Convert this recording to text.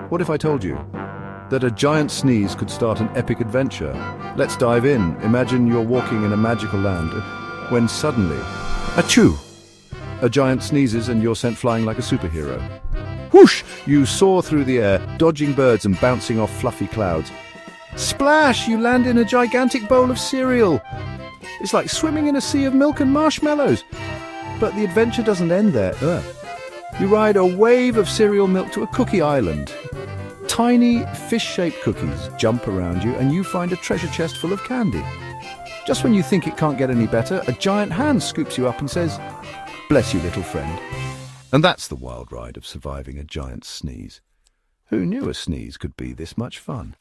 What if I told you that a giant sneeze could start an epic adventure? Let's dive in. Imagine you're walking in a magical land when suddenly, achoo! A giant sneezes and you're sent flying like a superhero. Whoosh! You soar through the air, dodging birds and bouncing off fluffy clouds. Splash! You land in a gigantic bowl of cereal. It's like swimming in a sea of milk and marshmallows. But the adventure doesn't end there. You ride a wave of cereal milk to a cookie island. Tiny fish-shaped cookies jump around you and you find a treasure chest full of candy. Just when you think it can't get any better, a giant hand scoops you up and says, "Bless you, little friend." And that's the wild ride of surviving a giant sneeze. Who knew a sneeze could be this much fun?